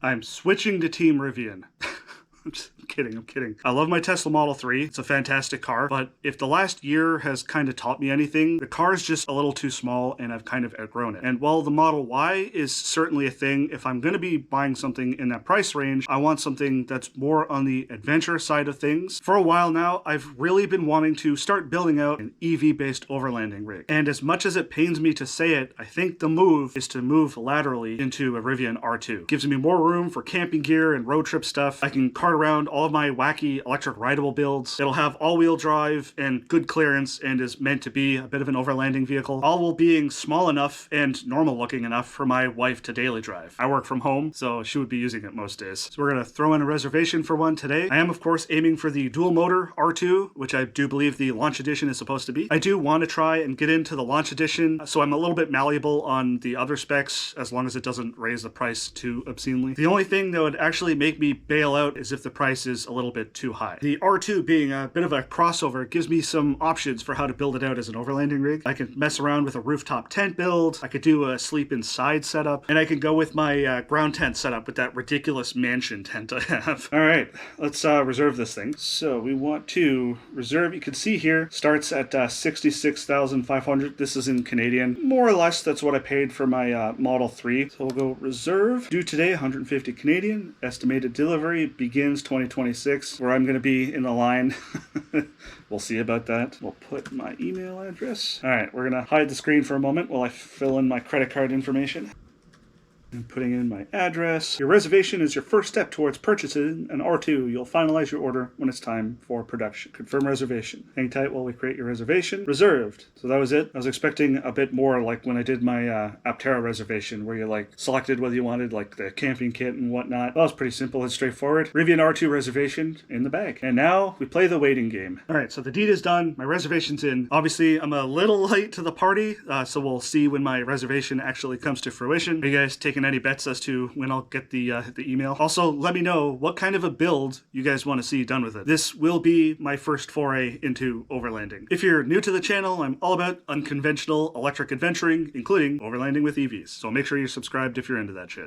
I'm switching to Team Rivian. I'm just kidding, I'm kidding. I love my Tesla Model 3. It's a fantastic car, but if the last year has kind of taught me anything, the car is just a little too small and I've kind of outgrown it. And while the Model Y is certainly a thing, if I'm going to be buying something in that price range, I want something that's more on the adventure side of things. For a while now, I've really been wanting to start building out an EV-based overlanding rig. And as much as it pains me to say it, I think the move is to move laterally into a Rivian R2. It gives me more room for camping gear and road trip stuff. I can cart around all of my wacky electric rideable builds. It'll have all-wheel drive and good clearance and is meant to be a bit of an overlanding vehicle, all while being small enough and normal looking enough for my wife to daily drive. I work from home, so she would be using it most days. So we're gonna throw in a reservation for one today. I am of course aiming for the dual motor R2, which I do believe the launch edition is supposed to be. I do want to try and get into the launch edition, so I'm a little bit malleable on the other specs as long as it doesn't raise the price too obscenely. The only thing that would actually make me bail out is if the price is a little bit too high. The R2 being a bit of a crossover gives me some options for how to build it out as an overlanding rig. I can mess around with a rooftop tent build, I could do a sleep inside setup, and I can go with my ground tent setup with that ridiculous mansion tent I have. All right, let's reserve this thing. So we want to reserve, you can see here, starts at 66,500. This is in Canadian. More or less, that's what I paid for my Model 3. So we'll go reserve. Due today, 150 Canadian. Estimated delivery begins 2026, where I'm going to be in the line. We'll see about that. We'll put my email address. All right, we're going to hide the screen for a moment while I fill in my credit card information. And putting in my address. Your reservation is your first step towards purchasing an R2. You'll finalize your order when it's time for production. Confirm reservation. Hang tight while we create your reservation. Reserved. So that was it. I was expecting a bit more like when I did my Aptera reservation, where you like selected whether you wanted like the camping kit and whatnot. That was pretty simple and straightforward. Rivian R2 reservation in the bag. And now we play the waiting game. All right, so the deed is done. My reservation's in. Obviously, I'm a little late to the party, so we'll see when my reservation actually comes to fruition. Are you guys taking any bets as to when I'll get the email? Also, let me know what kind of a build you guys want to see done with it. This will be my first foray into overlanding. If you're new to the channel, I'm all about unconventional electric adventuring, including overlanding with EVs. So make sure you're subscribed if you're into that shit.